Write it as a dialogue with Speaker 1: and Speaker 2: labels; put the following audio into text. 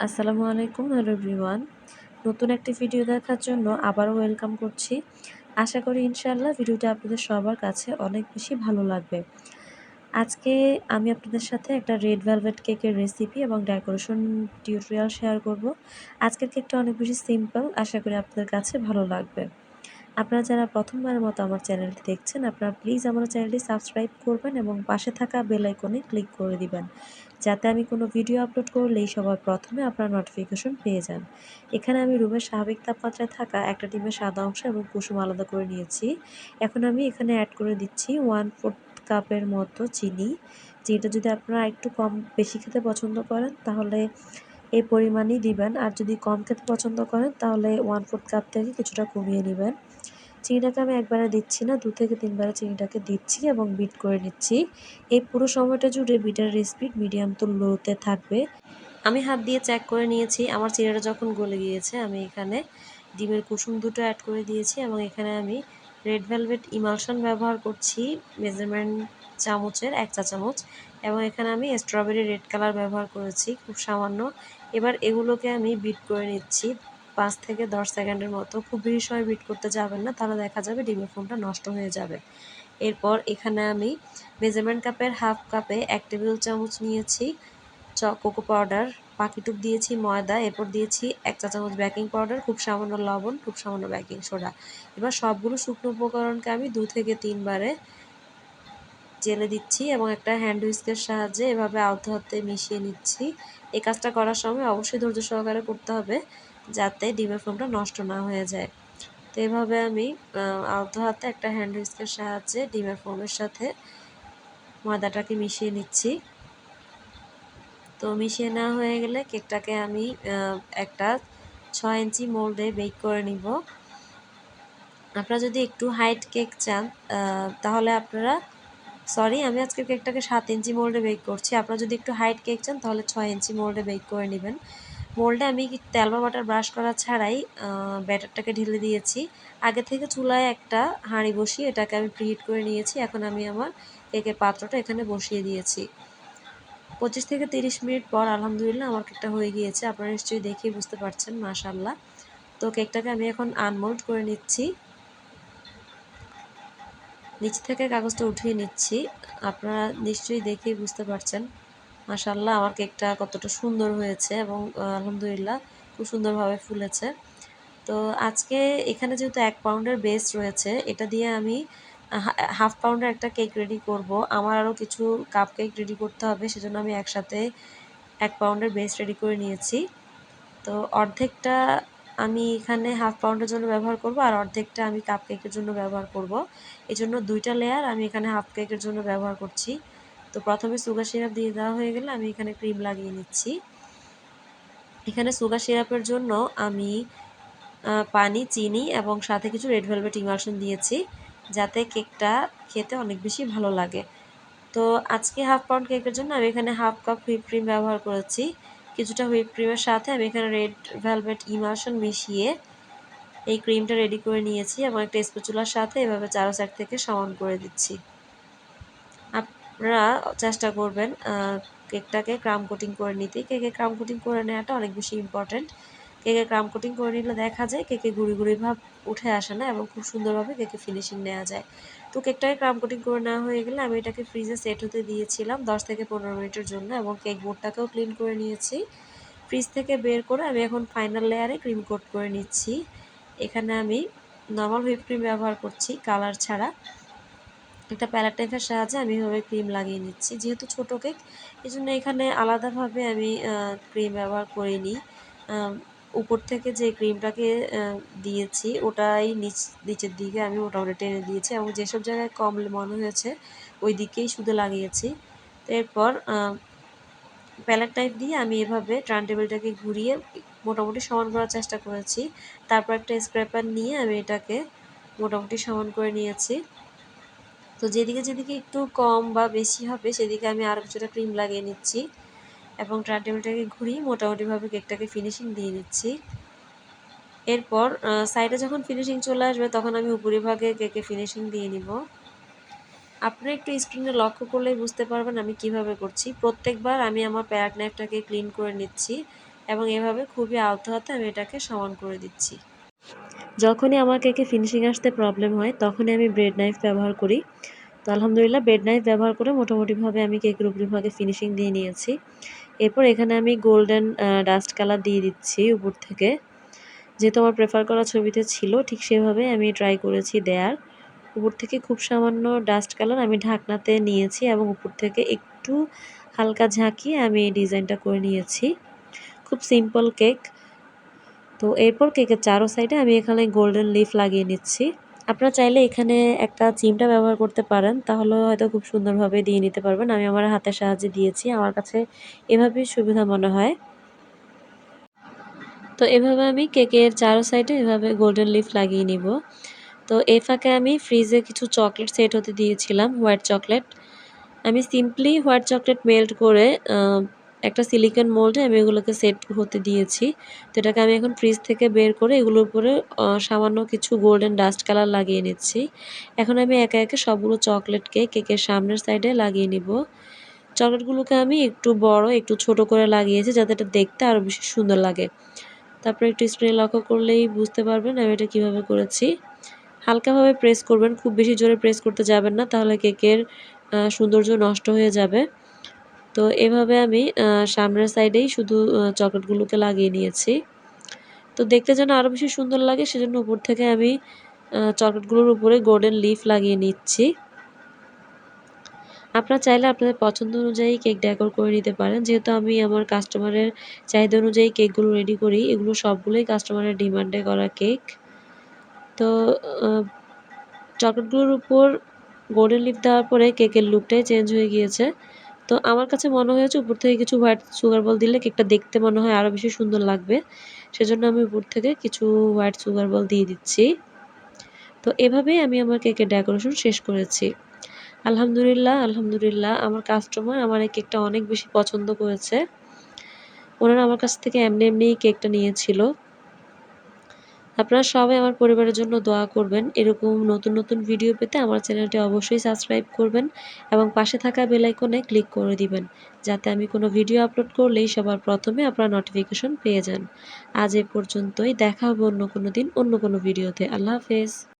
Speaker 1: আসসালামু আলাইকুম, hello everyone. নতুন একটি ভিডিও দেখার জন্য আবারও ওয়েলকাম করছি। আশা করি ইনশাআল্লাহ ভিডিওটা আপনাদের সবার কাছে অনেক বেশি ভালো লাগবে। আজকে আমি আপনাদের সাথে একটা রেড ভেলভেট কেকের রেসিপি এবং ডেকোরেশন টিউটোরিয়াল শেয়ার করব। আজকের কেকটা অনেক বেশি সিম্পল, আশা করি আপনাদের কাছে ভালো লাগবে। আপনারা যারা প্রথমবারের মতো আমার চ্যানেলটি দেখছেন, আপনারা প্লিজ আমার চ্যানেলটি সাবস্ক্রাইব করবেন এবং পাশে থাকা বেল আইকনে ক্লিক করে দিবেন, যাতে আমি কোনো ভিডিও আপলোড করলেই সবার প্রথমে আপনারা নোটিফিকেশন পেয়ে যান। এখানে আমি রুমের স্বাভাবিক তাপমাত্রায় থাকা একটা ডিমের সাদা অংশ এবং কুসুম আলাদা করে নিয়েছি। এখন আমি এখানে অ্যাড করে দিচ্ছি 1/4 কাপের মতো চিনি। চিনিটা যদি আপনারা একটু কম বেশি খেতে পছন্দ করেন তাহলে এই পরিমাণই দিবেন, আর যদি কম খেতে পছন্দ করেন তাহলে 1/4 কাপ থেকে কিছুটা কমিয়ে নেবেন। চিনিটাকে আমি একবারে দিচ্ছি না, 2 থেকে 3 বারে চিনিটাকে দিচ্ছি এবং বিট করে নিচ্ছি। এই পুরো সময়টা জুড়ে বিটের স্পিড মিডিয়াম টু লোতে থাকবে। আমি হাত দিয়ে চেক করে নিয়েছি, আমার চিনিটা যখন গলে গিয়েছে আমি এখানে ডিমের কুসুম দুটো অ্যাড করে দিয়েছি এবং এখানে আমি রেড ভেলভেট ইমালশন ব্যবহার করছি মেজারমেন্ট চামচের 1 চা চামচ, এবং এখানে আমি স্ট্রবেরি রেড কালার ব্যবহার করেছি খুব সামান্য। এবার এগুলোকে আমি বিট করে নিচ্ছি 5 থেকে 10 সেকেন্ডের মতো। খুব বেশি সময় বিট করতে যাবেন না, তাহলে দেখা যাবে ডিমের ফোমটা নষ্ট হয়ে যাবে। এরপর এখানে আমি মেজারমেন্ট কাপের হাফ কাপে 1 টেবিল চামচ নিয়েছি কোকো পাউডার, বাকিটুক দিয়েছি ময়দা, এরপর দিয়েছি 1 চা চামচ বেকিং পাউডার, খুব সামান্য লবণ, খুব সামান্য বেকিং সোডা। এবার সবগুলো শুকনো উপকরণকে আমি 2 থেকে 3 বারে জেলে দিচ্ছি এবং একটা হ্যান্ড হুইস্কের সাহায্যে এভাবে আলতো হাতে মিশিয়ে নিচ্ছি। এই কাজটা করার সময় অবশ্যই ধৈর্য সহকারে করতে হবে, যাতে ডিমের ফোমটা নষ্ট না হয়ে যায়। তো এভাবে আমি আলতো হাতে একটা হ্যান্ড হুইস্কের সাহায্যে ডিমের ফোমের সাথে ময়দাটাকে মিশিয়ে নিচ্ছি। তো মিশিয়ে নেওয়া হয়ে গেলে কেকটাকে আমি একটা 6 ইঞ্চি মোল্ডে বেক করে নিব। আপনারা যদি একটু হাইট কেক চান তাহলে আপনারা আমি আজকে কেকটাকে 7 ইঞ্চি মোল্ডে বেক করছি। আপনারা যদি একটু হাইট কেক চান তাহলে 6 ইঞ্চি মোল্ডে বেক করে নেবেন। মোল্ডে আমি তেল বা বাটার ব্রাশ করা ছাড়াই ব্যাটারটাকে ঢেলে দিয়েছি। আগে থেকে চুলায় একটা হাঁড়ি বসিয়ে এটাকে আমি প্রিহিট করে নিয়েছি। এখন আমি আমার কেকের পাত্রটা এখানে বসিয়ে দিয়েছি। 25 থেকে 30 মিনিট পর আলহামদুলিল্লাহ আমার কেকটা হয়ে গিয়েছে। আপনারা নিশ্চয়ই দেখেই বুঝতে পারছেন, মাশাআল্লাহ। তো কেকটাকে আমি এখন আনমোল্ড করে নিচ্ছি। নিচ থেকে কাগজটা উঠিয়ে নিচ্ছি। আপনারা নিশ্চয়ই দেখেই বুঝতে পারছেন, মাশাআল্লাহ, আমার কেকটা কতটা সুন্দর হয়েছে এবং আলহামদুলিল্লাহ খুব সুন্দরভাবে ফুলেছে। তো আজকে এখানে যেহেতু 1 পাউন্ডের বেস রয়েছে, এটা দিয়ে আমি হাফ পাউন্ডের একটা কেক রেডি করব। আমার আরও কিছু কাপ কেক রেডি করতে হবে, সেজন্য আমি একসাথে 1 পাউন্ডের বেস রেডি করে নিয়েছি। তো অর্ধেকটা আমি এখানে হাফ পাউন্ডের জন্য ব্যবহার করব, আর অর্ধেকটা আমি কাপ কেকের জন্য ব্যবহার করব। এজন্য 2টা লেয়ার আমি এখানে হাফ কেকের জন্য ব্যবহার করছি। তো প্রথমে সুগার সিরাপ দিয়ে দেওয়া হয়ে গেলে আমি এখানে ক্রিম লাগিয়ে নিচ্ছি। এখানে সুগার সিরাপের জন্য আমি পানি, চিনি এবং সাথে কিছু রেড ভেলভেট ইমালশন দিয়েছি, যাতে কেকটা খেতে অনেক বেশি ভালো লাগে। তো আজকে হাফ পাউন্ড কেকের জন্য আমি এখানে হাফ কাপ হুইপ ক্রিম ব্যবহার করেছি। কিছুটা হুইপ ক্রিমের সাথে আমি এখানে রেড ভেলভেট ইমালশন মিশিয়ে এই ক্রিমটা রেডি করে নিয়েছি এবং একটা স্প্যাচুলার সাথে এভাবে চারো সাইড থেকে সমান করে দিচ্ছি। আপনারা চেষ্টা করবেন কেকটাকে ক্রাম কোটিং করে নিতে। কেকে ক্রাম কোটিং করে নেওয়াটা অনেক বেশি ইম্পর্ট্যান্ট। কেকে ক্রাম কোটিং করে নিলে দেখা যায় কেকে গুঁড়ি গুঁড়ি ভাব উঠে আসে না এবং খুব সুন্দরভাবে কেকে ফিনিশিং নেওয়া যায়। তো কেকটাকে ক্রাম কোটিং করে নেওয়া হয়ে গেলে আমি এটাকে ফ্রিজে সেট হতে দিয়েছিলাম 10 থেকে 15 মিনিটের জন্য, এবং কেক বোর্ডটাকেও ক্লিন করে নিয়েছি। ফ্রিজ থেকে বের করে আমি এখন ফাইনাল লেয়ারে ক্রিম কোট করে নিচ্ছি। এখানে আমি নর্মাল হুইপ ক্রিম ব্যবহার করছি, কালার ছাড়া। একটা প্যালেট নাইফের সাহায্যে আমি এভাবে ক্রিম লাগিয়ে নিচ্ছি। যেহেতু ছোটো কেক, এই জন্য এখানে আলাদাভাবে আমি ক্রিম ব্যবহার করিনি। উপর থেকে যে ক্রিমটাকে দিয়েছি ওটাই নিচের দিকে আমি মোটামুটি টেনে দিয়েছি এবং যেসব জায়গায় কম মনে হয়েছে ওই দিকেই শুধু লাগিয়েছি। তো এরপর প্যালেট নাইফ দিয়ে আমি এভাবে টার্ন টেবিলটাকে ঘুরিয়ে মোটামুটি সমান করার চেষ্টা করেছি। তারপর একটা স্ক্র্যাপার নিয়ে আমি এটাকে মোটামুটি সমান করে নিয়েছি। তো যেদিকে যেদিকে একটু কম বা বেশি হবে সেদিকে আমি আরও কিছুটা ক্রিম লাগিয়ে নিচ্ছি এবং টার্ন টেবিলটাকে ঘুরিয়ে মোটামুটিভাবে কেকটাকে ফিনিশিং দিয়ে নিচ্ছি। এরপর সাইডে যখন ফিনিশিং চলে আসবে তখন আমি উপরিভাগে কেকে ফিনিশিং দিয়ে নিব। আপনারা একটু স্ক্রিনে লক্ষ্য করলেই বুঝতে পারবেন আমি কিভাবে করছি। প্রত্যেকবার আমি আমার প্যালেট নাইফটাকে ক্লিন করে নিচ্ছি এবং এভাবে খুবই আলতো হাতে আমি এটাকে সমান করে দিচ্ছি। যখনই আমার কেকে ফিনিশিং আসতে প্রবলেম হয় তখনই আমি ব্রেড নাইফ ব্যবহার করি। তো আলহামদুলিল্লাহ ব্রেড নাইফ ব্যবহার করে মোটামুটিভাবে আমি কেকের উপরিভাগে ফিনিশিং দিয়ে নিয়েছি। এরপর এখানে আমি গোল্ডেন ডাস্ট কালার দিয়ে দিচ্ছি উপর থেকে। যেহেতু আমার প্রেফার করা ছবিতে ছিল ঠিক সেভাবে আমি ট্রাই করেছি দেয়ার। উপর থেকে খুব সামান্য ডাস্ট কালার আমি ঢাকনাতে নিয়েছি এবং উপর থেকে একটু হালকা ঝাঁকিয়ে আমি এই ডিজাইনটা করে নিয়েছি। খুব সিম্পল কেক। তো এরপর কেকের চারো সাইডে আমি এখানে গোল্ডেন লিফ লাগিয়ে নিচ্ছি। আপনারা চাইলে এখানে একটা চিমটা ব্যবহার করতে পারেন, তাহলে হয়তো খুব সুন্দরভাবে দিয়ে নিতে পারবেন। আমি আমার হাতের সাহায্যে দিয়েছি, আমার কাছে এভাবেই সুবিধা মনে হয়। তো এভাবে আমি কেকের চারো সাইডে এভাবে গোল্ডেন লিফ লাগিয়ে নিব। তো এই ফাঁকে আমি ফ্রিজে কিছু চকলেট সেট হতে দিয়েছিলাম, হোয়াইট চকলেট। আমি সিম্পলি হোয়াইট চকলেট মেল্ট করে একটা সিলিকন মোল্ডে আমি এগুলোকে সেট হতে দিয়েছি। তো এটাকে আমি এখন ফ্রিজ থেকে বের করে এগুলোর উপরে সামান্য কিছু গোল্ডেন ডাস্ট কালার লাগিয়ে নিচ্ছি। এখন আমি একে একে সবগুলো চকলেটকে কেকের সামনের সাইডে লাগিয়ে নিব। চকলেটগুলোকে আমি একটু বড় একটু ছোট করে লাগিয়েছি যাতে এটা দেখতে আরও বেশি সুন্দর লাগে। তারপরে একটু স্ক্রিনে লক্ষ্য করলেই বুঝতে পারবেন আমি এটা কিভাবে করেছি। হালকাভাবে প্রেস করবেন, খুব বেশি জোরে প্রেস করতে যাবেন না, তাহলে কেকের সৌন্দর্য নষ্ট হয়ে যাবে। তো এভাবে আমি সামনের সাইডেই শুধু চকলেটগুলোকে লাগিয়ে নিয়েছি। তো দেখতে যেন আরও বেশি সুন্দর লাগে সেজন্য উপর থেকে আমি চকলেটগুলোর উপরে গোল্ডেন লিফ লাগিয়ে নিচ্ছি। আপনারা চাইলে আপনাদের পছন্দ অনুযায়ী কেক ডেকোর করে নিতে পারেন। যেহেতু আমি আমার কাস্টমারের চাহিদা অনুযায়ী কেকগুলো রেডি করি, এগুলো সবগুলোই কাস্টমারের ডিমান্ডে করা কেক। তো চকলেটগুলোর উপর গোল্ডেন লিফ দেওয়ার পরে কেকের লুকটাই চেঞ্জ হয়ে গিয়েছে। তো আমার কাছে মনে হয়েছে উপর থেকে কিছু হোয়াইট সুগার বল দিলে কেকটা দেখতে মনে হয় আরও বেশি সুন্দর লাগবে। সেজন্য আমি উপর থেকে কিছু হোয়াইট সুগার বল দিয়ে দিচ্ছি। তো এভাবেই আমি আমার কেকের ডেকোরেশন শেষ করেছি। আলহামদুলিল্লাহ, আলহামদুলিল্লাহ আমার কাস্টমার আমার এই কেকটা অনেক বেশি পছন্দ করেছে। ওনারা আমার কাছ থেকে এমনি এমনিই কেকটা নিয়েছিল। আপনারা সবাই আমার পরিবারের জন্য দোয়া করবেন। এরকম নতুন নতুন ভিডিও পেতে আমার চ্যানেলটি অবশ্যই সাবস্ক্রাইব করবেন এবং পাশে থাকা বেল আইকনে ক্লিক করে দিবেন, যাতে আমি কোনো ভিডিও আপলোড করলেই সবার প্রথমে আপনারা নোটিফিকেশন পেয়ে যান। আজ এ পর্যন্তই, দেখা হবে অন্য কোনো দিন অন্য কোনো ভিডিওতে। আল্লাহ হাফেজ।